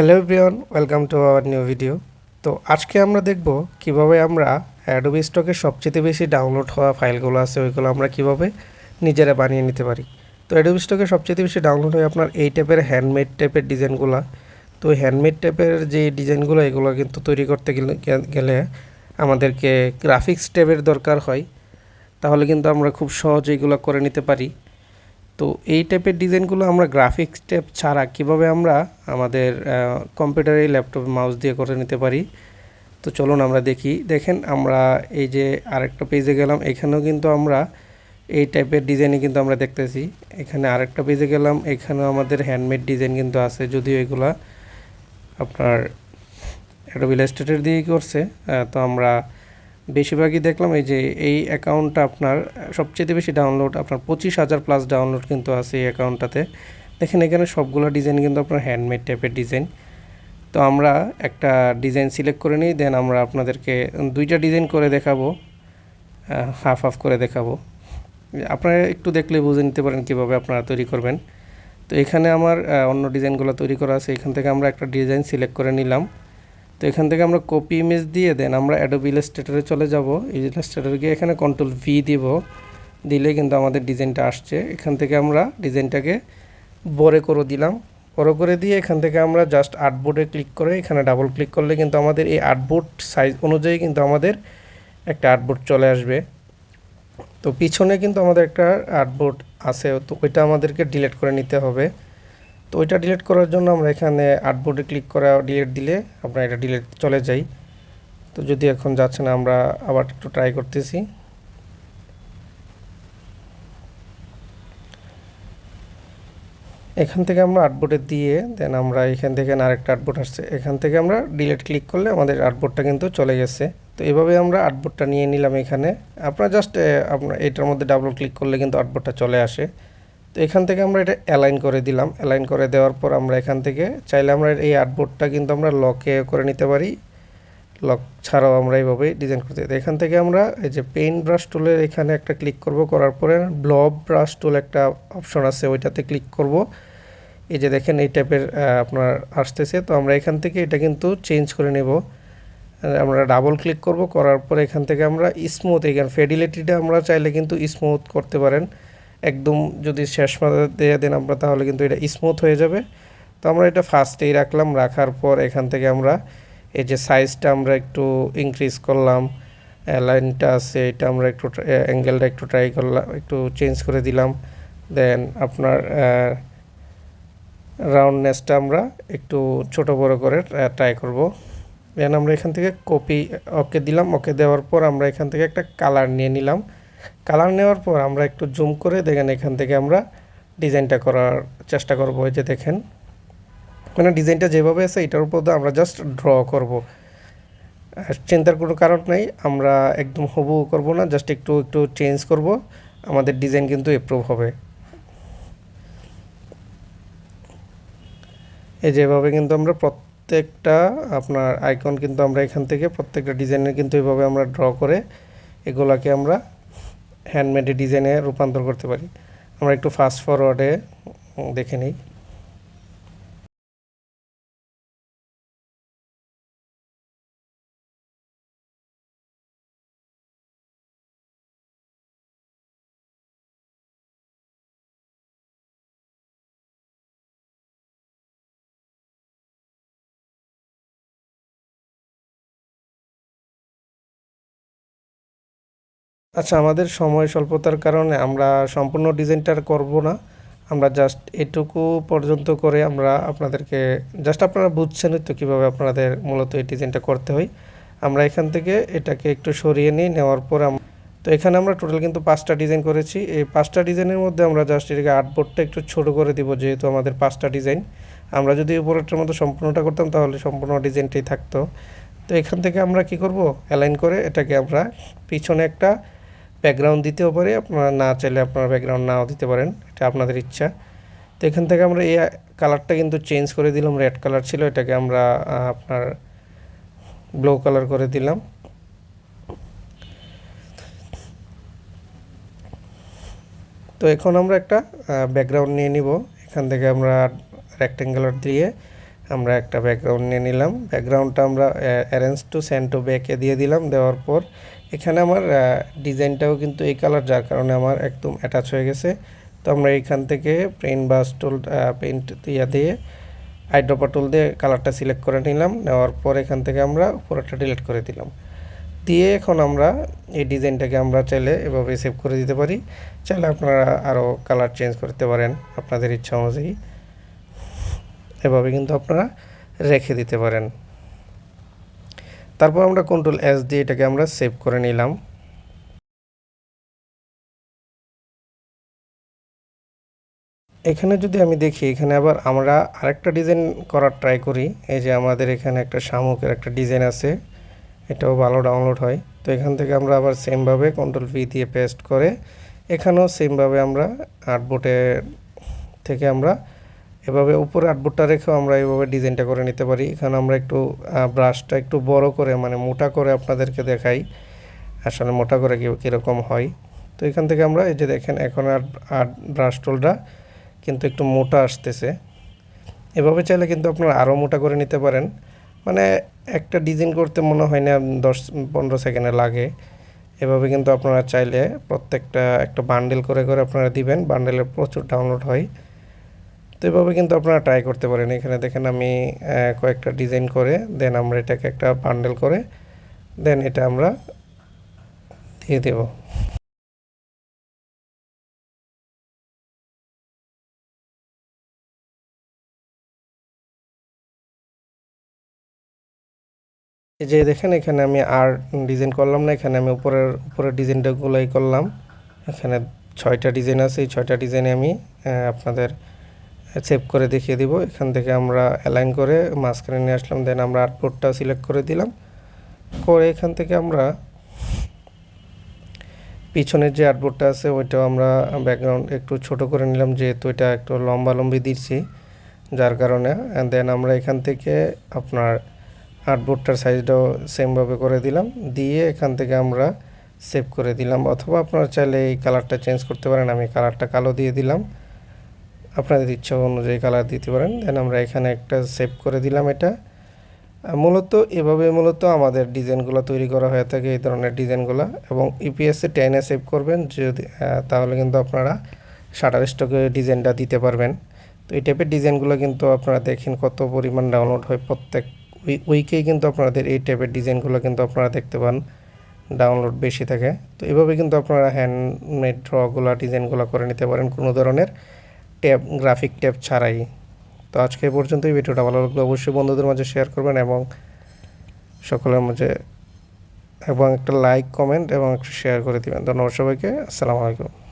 Hello everyone, welcome to our new video. তো আজকে আমরা দেখব কিভাবে আমরা অ্যাডোবি স্টকের সবচেয়ে বেশি ডাউনলোড হওয়া ফাইলগুলো আছে ওইগুলো আমরা কিভাবে নিজেরা বানিয়ে নিতে পারি। তো অ্যাডোবি স্টকের সবচেয়ে বেশি ডাউনলোড হয় আপনার এই টাইপের হ্যান্ডমেড টাইপের ডিজাইনগুলো। তো হ্যান্ডমেড টাইপের যে ডিজাইনগুলো এগুলো কিন্তু তৈরি করতে গেলে আমাদেরকে গ্রাফিক্স ট্যাবের দরকার হয়, তাহলে কিন্তু আমরা খুব সহজে এগুলো করে নিতে পারি। তো এই টাইপের ডিজাইনগুলো আমরা গ্রাফিক্স ট্যাব ছাড়া কিভাবে আমরা আমাদের কম্পিউটারে ল্যাপটপে মাউস দিয়ে করে নিতে পারি। তো চলুন আমরা দেখেন আমরা এই যে আরেকটা পেজে গেলাম, এখানেও কিন্তু আমরা এই টাইপের ডিজাইনই কিন্তু আমরা দেখতেছি। এখানে আরেকটা পেজে গেলাম, এখানেও আমাদের হ্যান্ডমেড ডিজাইন কিন্তু আছে, যদিও এগুলা আপনার অ্যাডোবি ইলাস্ট্রেটর দিয়েই করছে। তো আমরা বেশিরভাগই দেখলাম এই যে এই অ্যাকাউন্টটা আপনার সবচেয়ে বেশি ডাউনলোড, আপনার 25,000 প্লাস ডাউনলোড কিন্তু আছে এই অ্যাকাউন্টটাতে। দেখেন এখানে সবগুলো ডিজাইন কিন্তু আপনার হ্যান্ডমেড টাইপের ডিজাইন। তো আমরা একটা ডিজাইন সিলেক্ট করে নিই, দেন আমরা আপনাদেরকে দুইটা ডিজাইন করে দেখাবো, হাফ হাফ করে দেখাবো। আপনারা একটু দেখলে বুঝে নিতে পারেন কীভাবে আপনারা তৈরি করবেন। তো এখানে আমার অন্য ডিজাইনগুলো তৈরি করা আছে, এখান থেকে আমরা একটা ডিজাইন সিলেক্ট করে নিলাম। তো এখান থেকে আমরা কপি ইমেজ দিয়ে দেন আমরা অ্যাডোবি ইলাস্ট্রেটরে চলে যাব। এই ইলাস্ট্রেটরে গিয়ে এখানে কন্ট্রোল ভি দিব, দিলে কিন্তু আমাদের ডিজাইনটা আসছে। এখান থেকে আমরা ডিজাইনটাকে বড় করে দিলাম, বড় করে দিয়ে এখান থেকে আমরা জাস্ট আর্টবোর্ডে ক্লিক করে এখানে ডাবল ক্লিক করলে কিন্তু আমাদের এই আর্টবোর্ড সাইজ অনুযায়ী কিন্তু আমাদের একটা আর্টবোর্ড চলে আসবে। তো পিছনে কিন্তু আমাদের একটা আর্টবোর্ড আছে, তো ওইটা আমাদেরকে ডিলিট করে নিতে হবে। তো ওইটা ডিলিট করার জন্য আমরা এখানে আর্টবোর্ডে ক্লিক করে ডিলিট দিলে আপনার এটা ডিলিট চলে যায়। তো যদি এখন যাচ্ছে না, আমরা আবার একটু ট্রাই করতেছি। এখান থেকে আমরা আর্টবোর্ডে দিয়ে দেন আমরা এখান থেকে আরেকটা আর্টবোর্ড আসছে, এখান থেকে আমরা ডিলিট ক্লিক করলে আমাদের আর্টবোর্ডটা কিন্তু চলে গেছে। তো এভাবে আমরা আর্টবোর্ডটা নিয়ে নিলাম। এখানে আপনারা জাস্ট আপনার এটার মধ্যে ডাবল ক্লিক করলে কিন্তু আর্টবোর্ডটা চলে আসে। তো এখান থেকে আমরা এটা অ্যালাইন করে দিলাম। অ্যালাইন করে দেওয়ার পর আমরা এখান থেকে চাইলে আমরা এই আর্টবোর্ডটা কিন্তু আমরা লকে করে নিতে পারি, লক ছাড়াও আমরা এইভাবে ডিজাইন করতে। এখান থেকে আমরা এই যে পেইন্ট ব্রাশ টুলের এখানে একটা ক্লিক করব, করার পরে ব্লব ব্রাশ টুল একটা অপশন আছে, ওইটাতে ক্লিক করব। এই যে দেখেন এই টাইপের আপনার আসতেছে। তো আমরা এখান থেকে এটা কিন্তু চেঞ্জ করে নেব। আমরা ডাবল ক্লিক করব, করার পরে এখান থেকে আমরা স্মুথ, এখানে ফেডিলিটিটা আমরা চাইলে কিন্তু স্মুথ করতে পারেন। একদম যদি শেষ মাথা দিয়ে দেন আমরা, তাহলে কিন্তু এটা স্মুথ হয়ে যাবে। তো আমরা এটা ফার্স্টেই রাখলাম, রাখার পর এখান থেকে আমরা এই যে সাইজটা আমরা একটু ইনক্রিজ করলাম, লাইনটা আছে এটা আমরা একটু অ্যাঙ্গেলটা একটু ট্রাই করলাম, একটু চেঞ্জ করে দিলাম। দেন আপনার রাউন্ডনেসটা আমরা একটু ছোট বড় করে ট্রাই করব। দেন আমরা এখান থেকে কপি ওকে দিলাম। ওকে দেওয়ার পর আমরা এখান থেকে একটা কালার নিয়ে নিলাম। কালার নেওয়ার পর আমরা একটু জুম করে দেখেন এখান থেকে আমরা ডিজাইনটা করার চেষ্টা করব। এই যে দেখেন মানে ডিজাইনটা যেভাবে আছে এটার উপর আমরা জাস্ট ড্র করব, চিন্তার কোনো কারণ নেই। আমরা একদম হুবহু করব না, জাস্ট একটু একটু চেঞ্জ করব, আমাদের ডিজাইন কিন্তু এপ্রুভ হবে। এই যেভাবে কিন্তু আমরা প্রত্যেকটা আপনার আইকন কিন্তু আমরা এখান থেকে প্রত্যেকটা ডিজাইনের কিন্তু এইভাবে আমরা ড্র করে এগুলাকে আমরা হ্যান্ডমেড ডিজাইনে রূপান্তর করতে পারি। আমরা একটু ফাস্ট ফরওয়ার্ডে দেখে নিই। আচ্ছা, আমাদের সময় স্বল্পতার কারণে আমরা সম্পূর্ণ ডিজাইনটা করব না, আমরা জাস্ট এটুকু পর্যন্ত করে আমরা আপনাদেরকে জাস্ট আপনারা বুঝছেনই তো কীভাবে আপনাদের মূলত এই ডিজাইনটা করতে হয়। আমরা এখান থেকে এটাকে একটু সরিয়ে নিই, নেওয়ার পর তো এখানে আমরা টোটাল কিন্তু 5টা ডিজাইন করেছি। এই 5টা ডিজাইনের মধ্যে আমরা জাস্ট এটাকে আর্টবোর্ডটা একটু ছোট করে দিব, যেহেতু আমাদের 5টা ডিজাইন। আমরা যদি উপরেরটার মতো সম্পূর্ণটা করতাম তাহলে সম্পূর্ণ ডিজাইনটাই থাকতো। তো এখান থেকে আমরা কি করব, অ্যালাইন করে এটাকে আমরা পিছনে একটা ব্যাকগ্রাউন্ড দিতেও পারি, আপনারা না চাইলে আপনারা ব্যাকগ্রাউন্ড নাও দিতে পারেন, এটা আপনাদের ইচ্ছা। তো এখান থেকে আমরা এই কালারটা কিন্তু চেঞ্জ করে দিলাম, রেড কালার ছিল, এটাকে আমরা আপনার ব্লু কালার করে দিলাম। তো এখন আমরা একটা ব্যাকগ্রাউন্ড নিয়ে নিব, এখান থেকে আমরা রেক্ট্যাঙ্গুলার দিয়ে আমরা একটা ব্যাকগ্রাউন্ড নিয়ে নিলাম। ব্যাকগ্রাউন্ডটা আমরা অ্যারেঞ্জ টু সেন্ড টু ব্যাকে দিয়ে দিলাম। দেওয়ার পর এখানে আমার ডিজাইনটাও কিন্তু এই কালার, যার কারণে আমার একদম অ্যাটাচ হয়ে গেছে। তো আমরা এইখান থেকে পেইন্ট ব্রাশ টুল পেইন্ট দিয়ে আইড্রপার টুল দিয়ে কালারটা সিলেক্ট করে নিলাম। নেওয়ার পর এখান থেকে আমরা পুরোটা ডিলিট করে দিলাম। দিয়ে এখন আমরা এই ডিজাইনটাকে আমরা চাইলে এভাবে সেভ করে দিতে পারি। চাইলে আপনারা আরও কালার চেঞ্জ করতে পারেন আপনাদের ইচ্ছা অনুযায়ী। এভাবে কিন্তু আপনারা রেখে দিতে পারেন। তারপর আমরা Ctrl+S দিয়ে এটাকে আমরা সেভ করে নিলাম। এখানে যদি আমি দেখি, এখানে আবার আমরা আরেকটা ডিজাইন করার ট্রাই করি। এই যে আমাদের এখানে একটা শামুকের একটা ডিজাইন আছে, এটাও ভালো ডাউনলোড হয়। তো এখান থেকে আমরা আবার সেমভাবে Ctrl+V দিয়ে পেস্ট করে এখানেও সেমভাবে আমরা আর্টবোর্ডে থেকে আমরা এভাবে উপরে আর্টবোর্ডটা রেখেও আমরা এভাবে ডিজাইনটা করে নিতে পারি। এখানে আমরা একটু ব্রাশটা একটু বড় করে, মানে মোটা করে আপনাদেরকে দেখাই আসলে মোটা করে কীরকম হয়। তো এখান থেকে আমরা এই যে দেখেন এখন আর্ট ব্রাশ টুলটা কিন্তু একটু মোটা আসতেছে। এভাবে চাইলে কিন্তু আপনারা আরও মোটা করে নিতে পারেন। মানে একটা ডিজাইন করতে মনে হয় না 10-15 সেকেন্ডে লাগে। এভাবে কিন্তু আপনারা চাইলে প্রত্যেকটা একটা বান্ডেল করে করে আপনারা দিবেন, বান্ডেলে প্রচুর ডাউনলোড হয়। তো এভাবে কিন্তু আপনারা ট্রাই করতে পারেন। এখানে দেখেন আমি কয়েকটা ডিজাইন করে দেন আমরা এটাকে একটা বান্ডেল করে দেন এটা আমরা দিয়ে দেব। এই যে দেখেন এখানে আমি আর ডিজাইন করলাম না, এখানে আমি উপরের ডিজাইনটাগুলোই করলাম। এখানে 6টা ডিজাইন আছে, এই 6টা ডিজাইনে আমি আপনাদের সেভ করে দেখিয়ে দিব। এখান থেকে আমরা অ্যালাইন করে মাঝখানে নিয়ে আসলাম, দেন আমরা আর্টবোর্ডটা সিলেক্ট করে দিলাম। করে এখান থেকে আমরা পিছনের যে আর্টবোর্ডটা আছে ওইটাও আমরা ব্যাকগ্রাউন্ড একটু ছোট করে নিলাম, যেহেতু এটা একটু লম্বি দিচ্ছি, যার কারণে। দেন আমরা এখান থেকে আপনার আর্টবোর্ডটার সাইজটাও সেমভাবে করে দিলাম, দিয়ে এখান থেকে আমরা সেভ করে দিলাম। অথবা আপনারা চাইলে এই কালারটা চেঞ্জ করতে পারেন। আমি কালারটা কালো দিয়ে দিলাম, আপনাদের ইচ্ছা অনুযায়ী কালার দিতে পারেন। দেন আমরা এখানে একটা সেভ করে দিলাম। এটা মূলত এভাবে আমাদের ডিজাইনগুলো তৈরি করা হয়ে থাকে, এই ধরনের ডিজাইনগুলো। এবং ইপিএসে 10-এ সেভ করবেন যদি, তাহলে কিন্তু আপনারা শাটার স্টকে ডিজাইনটা দিতে পারবেন। তো এই টাইপের ডিজাইনগুলো কিন্তু আপনারা দেখেন কত পরিমাণ ডাউনলোড হয়, প্রত্যেক উইকেই কিন্তু আপনাদের এই টাইপের ডিজাইনগুলো কিন্তু আপনারা দেখতে পান ডাউনলোড বেশি থাকে। তো এভাবে কিন্তু আপনারা হ্যান্ডমেড ড্রগুলো ডিজাইনগুলো করে নিতে পারেন কোনো ধরনের ট্যাব, গ্রাফিক ট্যাব ছাড়াই। তো আজকে এই পর্যন্তই। ভিডিওটা ভালো লাগলে অবশ্যই বন্ধুদের মাঝে শেয়ার করবেন এবং সকলের মাঝে এবং একটা লাইক, কমেন্ট এবং একটা শেয়ার করে দিবেন। ধন্যবাদ সবাইকে। আসসালামু আলাইকুম।